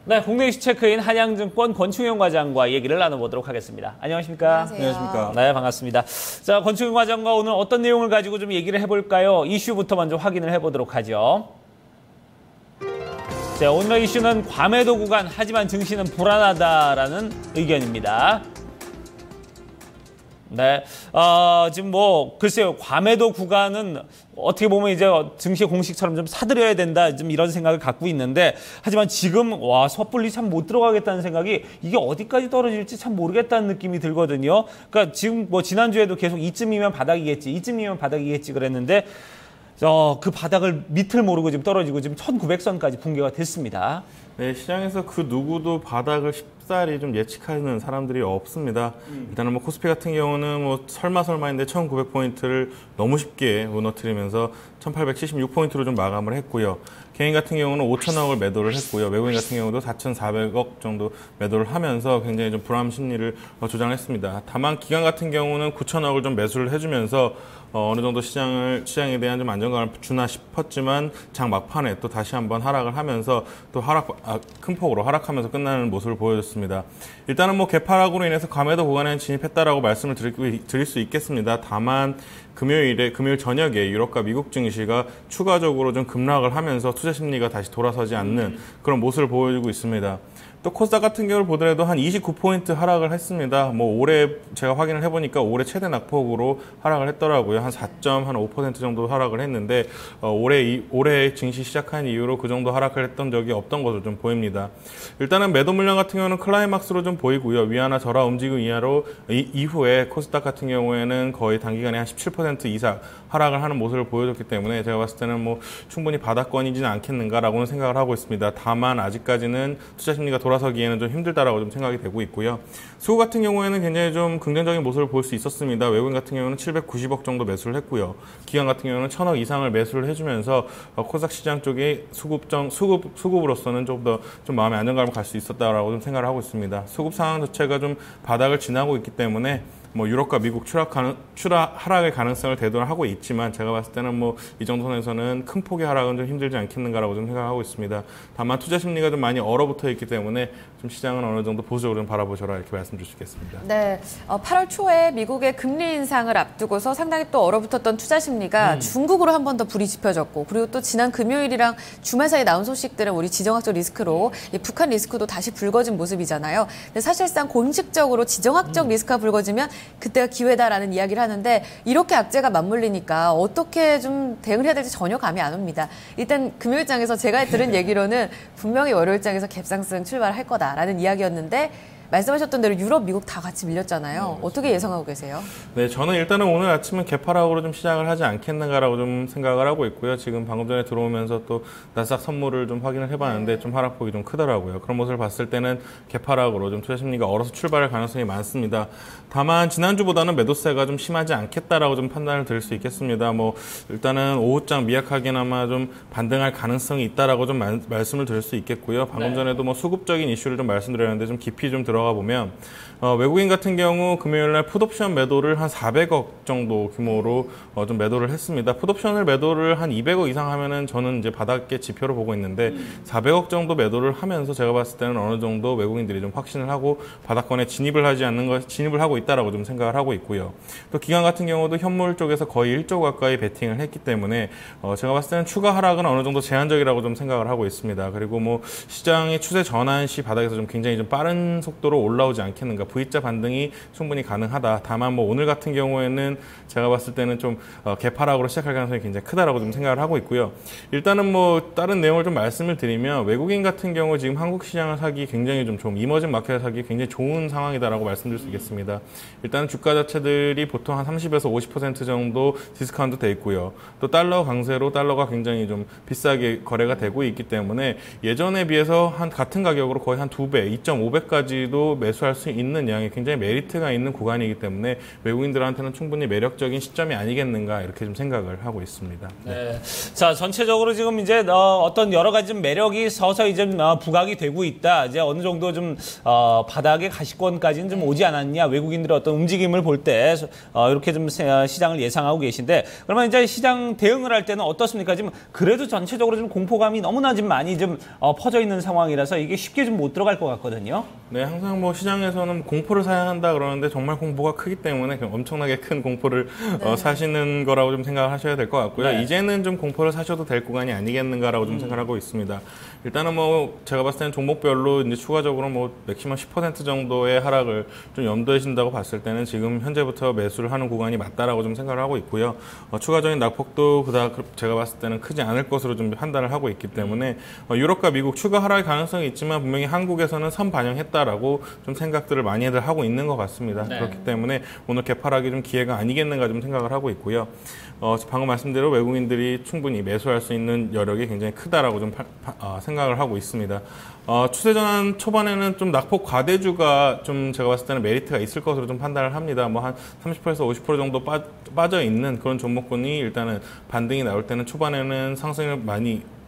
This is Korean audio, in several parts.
네, 국내 이슈 체크인 한양증권 권충현 과장과 얘기를 나눠보도록 하겠습니다. 안녕하십니까? 안녕하십니까? 네, 반갑습니다. 자, 권충현 과장과 오늘 어떤 내용을 가지고 좀 얘기를 해볼까요? 이슈부터 먼저 확인을 해보도록 하죠. 자, 오늘의 이슈는 과매도 구간, 하지만 증시는 불안하다라는 의견입니다. 네, 지금 글쎄요, 과매도 구간은 어떻게 보면 이제 증시 공식처럼 좀 사들여야 된다, 좀 이런 생각을 갖고 있는데, 하지만 지금, 섣불리 참 못 들어가겠다는 생각이 이게 어디까지 떨어질지 참 모르겠다는 느낌이 들거든요. 그러니까 지금 지난주에도 계속 이쯤이면 바닥이겠지 그랬는데, 그 바닥을 밑을 모르고 지금 떨어지고 지금 1900선까지 붕괴가 됐습니다. 네, 시장에서 그 누구도 바닥을 쉽사리 좀 예측하는 사람들이 없습니다. 일단은 코스피 같은 경우는 설마인데 1900포인트를 너무 쉽게 무너뜨리면서 1876포인트로 좀 마감을 했고요. 개인 같은 경우는 5천억을 매도를 했고요. 외국인 같은 경우도 4,400억 정도 매도를 하면서 굉장히 좀 불안 심리를 조장했습니다. 다만 기관 같은 경우는 9천억을 좀 매수를 해주면서 어느 정도 시장에 대한 좀 안정감을 주나 싶었지만 장 막판에 또 다시 한번 하락을 하면서 또 큰 폭으로 하락하면서 끝나는 모습을 보여줬습니다. 일단은 개파락으로 인해서 과매도 구간에 진입했다라고 말씀을 드릴 수 있겠습니다. 다만 금요일 저녁에 유럽과 미국 증시가 추가적으로 좀 급락을 하면서 투자 심리가 다시 돌아서지 않는 그런 모습을 보여주고 있습니다. 또 코스닥 같은 경우를 보더라도 한 29포인트 하락을 했습니다. 올해 제가 확인을 해보니까 올해 최대 낙폭으로 하락을 했더라고요. 한 4.5% 정도 하락을 했는데 올해 증시 시작한 이후로 그 정도 하락을 했던 적이 없던 것으로 좀 보입니다. 일단은 매도 물량 같은 경우는 클라이막스로 좀 보이고요. 위아나 절하 움직임 이후에 코스닥 같은 경우에는 거의 단기간에 한 17% 이상 하락을 하는 모습을 보여줬기 때문에 제가 봤을 때는 충분히 바닥권이지는 않겠는가라고는 생각을 하고 있습니다. 다만 아직까지는 투자 심리가 돌아서기에는 좀 힘들다라고 좀 생각이 되고 있고요. 수급 같은 경우에는 굉장히 좀 긍정적인 모습을 볼 수 있었습니다. 외국인 같은 경우는 790억 정도 매수를 했고요. 기관 같은 경우는 1000억 이상을 매수를 해주면서 코스닥 시장 쪽에 수급으로서는 좀 더 좀 마음의 안정감을 갈 수 있었다라고 좀 생각을 하고 있습니다. 수급 상황 자체가 좀 바닥을 지나고 있기 때문에 유럽과 미국 하락의 가능성을 대두를 하고 있지만 제가 봤을 때는 이 정도 선에서는 큰 폭의 하락은 좀 힘들지 않겠는가라고 좀 생각하고 있습니다. 다만 투자 심리가 좀 많이 얼어붙어 있기 때문에 좀 시장은 어느 정도 보수적으로 좀 바라보셔라 이렇게 말씀드릴 수 있겠습니다. 네, 8월 초에 미국의 금리 인상을 앞두고서 상당히 또 얼어붙었던 투자 심리가 중국으로 한 번 더 불이 지펴졌고, 그리고 또 지난 금요일이랑 주말 사이에 나온 소식들은 우리 지정학적 리스크로 북한 리스크도 다시 불거진 모습이잖아요. 근데 사실상 공식적으로 지정학적 리스크가 불거지면 그때가 기회다라는 이야기를 하는데, 이렇게 악재가 맞물리니까 어떻게 좀 대응을 해야 될지 전혀 감이 안 옵니다. 일단 금요일장에서 제가 들은 얘기로는 분명히 월요일장에서 갭상승 출발할 거다라는 이야기였는데, 말씀하셨던 대로 유럽, 미국 다 같이 밀렸잖아요. 어떻게 예상하고 계세요? 네, 저는 일단은 오늘 아침은 개파락으로 좀 시작을 하지 않겠는가라고 좀 생각을 하고 있고요. 지금 방금 전에 들어오면서 또 나스닥 선물을 좀 확인을 해봤는데 좀 하락폭이 좀 크더라고요. 그런 모습을 봤을 때는 개파락으로 좀 투자 심리가 얼어서 출발할 가능성이 많습니다. 다만 지난주보다는 매도세가 좀 심하지 않겠다라고 좀 판단을 드릴 수 있겠습니다. 일단은 오후장 미약하게나마 좀 반등할 가능성이 있다라고 좀 말씀을 드릴 수 있겠고요. 방금 전에도 수급적인 이슈를 좀 말씀드렸는데 좀 깊이 좀 들어가 보면 외국인 같은 경우 금요일날 풋옵션 매도를 한 400억 정도 규모로 좀 매도를 했습니다. 풋옵션을 매도를 한 200억 이상 하면은 저는 이제 바닥의 지표를 보고 있는데 400억 정도 매도를 하면서 제가 봤을 때는 어느 정도 외국인들이 좀 확신을 하고 바닥권에 진입을 하고 있다라고 좀 생각을 하고 있고요. 또 기관 같은 경우도 현물 쪽에서 거의 1조 가까이 베팅을 했기 때문에 제가 봤을 때는 추가 하락은 어느 정도 제한적이라고 좀 생각을 하고 있습니다. 그리고 시장의 추세 전환 시 바닥에서 좀 굉장히 좀 빠른 속도로 올라오지 않겠는가. V자 반등이 충분히 가능하다. 다만 오늘 같은 경우에는 제가 봤을 때는 좀 개파락으로 시작할 가능성이 굉장히 크다라고 좀 생각을 하고 있고요. 일단은 다른 내용을 좀 말씀을 드리면 외국인 같은 경우 지금 한국 시장을 사기 굉장히 좀 이머징 마켓을 사기 굉장히 좋은 상황이다라고 말씀드릴 수 있겠습니다. 일단은 주가 자체들이 보통 한 30에서 50% 정도 디스카운트 돼 있고요. 또 달러 강세로 달러가 굉장히 좀 비싸게 거래가 되고 있기 때문에 예전에 비해서 같은 가격으로 거의 한 2배, 2.5배까지도 외국인들도 매수할 수 있는 양이 굉장히 메리트가 있는 구간이기 때문에 외국인들한테는 충분히 매력적인 시점이 아니겠는가 이렇게 좀 생각을 하고 있습니다. 네. 자, 전체적으로 지금 이제 어떤 여러 가지 좀 매력이 서서히 좀 부각이 되고 있다. 이제 어느 정도 좀 바닥의 가시권까지는 좀 오지 않았냐. 외국인들의 어떤 움직임을 볼 때 이렇게 좀 시장을 예상하고 계신데, 그러면 이제 시장 대응을 할 때는 어떻습니까? 지금 그래도 전체적으로 좀 공포감이 너무나 좀 많이 좀 퍼져 있는 상황이라서 이게 쉽게 좀 못 들어갈 것 같거든요. 네, 항상 뭐 시장에서는 공포를 사야 한다 그러는데 정말 공포가 크기 때문에 엄청나게 큰 공포를 사시는 거라고 좀 생각을 하셔야 될 것 같고요. 네. 이제는 좀 공포를 사셔도 될 구간이 아니겠는가라고 좀 생각하고 있습니다. 일단은 뭐 제가 봤을 때는 종목별로 이제 추가적으로 뭐 맥시멈 10% 정도의 하락을 좀 염두에 둔다고 봤을 때는 지금 현재부터 매수를 하는 구간이 맞다라고 좀 생각을 하고 있고요. 추가적인 낙폭도 그닥 제가 봤을 때는 크지 않을 것으로 좀 판단을 하고 있기 때문에 유럽과 미국 추가 하락의 가능성이 있지만 분명히 한국에서는 선 반영했다라고 좀 생각들을 많이들 하고 있는 것 같습니다. 네. 그렇기 때문에 오늘 개파락이 좀 기회가 아니겠는가 좀 생각을 하고 있고요. 방금 말씀대로 외국인들이 충분히 매수할 수 있는 여력이 굉장히 크다라고 좀 생각을 하고 있습니다. 추세 전환 초반에는 좀 낙폭 과대주가 좀 제가 봤을 때는 메리트가 있을 것으로 좀 판단을 합니다. 뭐 한 30%에서 50% 정도 빠져 있는 그런 종목군이 일단은 반등이 나올 때는 초반에는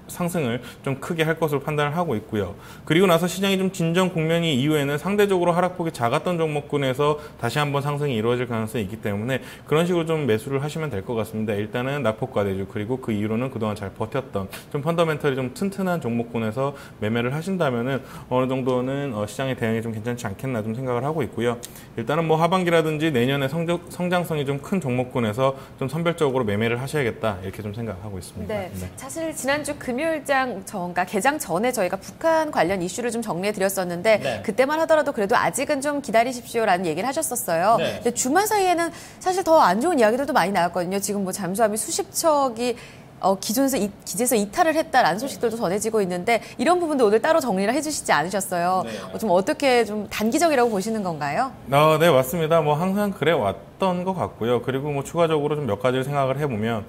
상승을 좀 크게 할 것으로 판단을 하고 있고요. 그리고 나서 시장이 좀 진정 국면이 이후에는 상대적으로 하락폭이 작았던 종목군에서 다시 한번 상승이 이루어질 가능성이 있기 때문에 그런 식으로 좀 매수를 하시면 될 것 같습니다. 일단은 낙폭 과대주 그리고 그 이후로는 그동안 잘 버텼던 좀 펀더멘털이 좀 튼튼한 종목군에서 매매를 하신다면은 어느 정도는 시장의 대응이 좀 괜찮지 않겠나 좀 생각을 하고 있고요. 일단은 뭐 하반기라든지 내년에 성장성이 좀 큰 종목군에서 좀 선별적으로 매매를 하셔야겠다 이렇게 좀 생각하고 있습니다. 네. 사실 지난주 금요일장 개장 전에 저희가 북한 관련 이슈를 좀 정리해드렸었는데 네. 그때만 하더라도 그래도 아직은 좀 기다리십시오라는 얘기를 하셨었어요. 네. 근데 주말 사이에는 사실 더 안 좋은 이야기들도 많이 나왔거든요. 지금 뭐 잠수함이 수십 척이 기지에서 이탈을 했다라는 소식들도 전해지고 있는데 이런 부분도 오늘 따로 정리를 해주시지 않으셨어요. 네. 좀 어떻게 좀 단기적이라고 보시는 건가요? 네, 맞습니다. 뭐 항상 그래 왔던 것 같고요. 그리고 뭐 추가적으로 좀 몇 가지를 생각을 해보면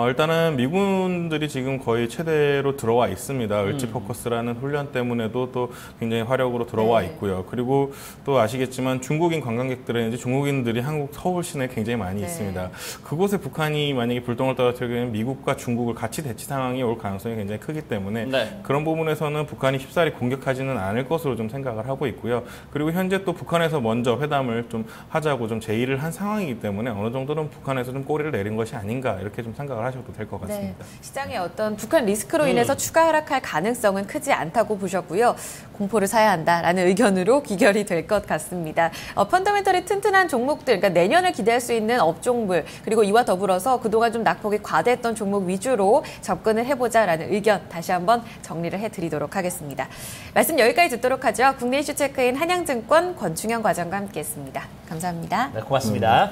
일단은 미군들이 지금 거의 최대로 들어와 있습니다. 을지 포커스라는 훈련 때문에도 또 굉장히 화력으로 들어와 네. 있고요. 그리고 또 아시겠지만 중국인 관광객들은 중국인들이 한국 서울 시내에 굉장히 많이 네. 있습니다. 그곳에 북한이 만약에 불똥을 떨어뜨리면 미국과 중국을 같이 대치 상황이 올 가능성이 굉장히 크기 때문에 네. 그런 부분에서는 북한이 쉽사리 공격하지는 않을 것으로 좀 생각을 하고 있고요. 그리고 현재 또 북한에서 먼저 회담을 좀 하자고 좀 제의를 한 상황이기 때문에 어느 정도는 북한에서 좀 꼬리를 내린 것이 아닌가 이렇게 좀 생각을 하셔도 될 것 같습니다. 네. 시장의 어떤 북한 리스크로 인해서 추가 하락할 가능성은 크지 않다고 보셨고요. 공포를 사야 한다라는 의견으로 귀결이 될 것 같습니다. 펀더멘털이 튼튼한 종목들, 그러니까 내년을 기대할 수 있는 업종물, 그리고 이와 더불어서 그동안 좀 낙폭이 과대했던 종목 위주로 접근을 해보자라는 의견 다시 한번 정리를 해드리도록 하겠습니다. 말씀 여기까지 듣도록 하죠. 국내 이슈 체크인 한양증권 권충현 과장과 함께했습니다. 감사합니다. 네, 고맙습니다.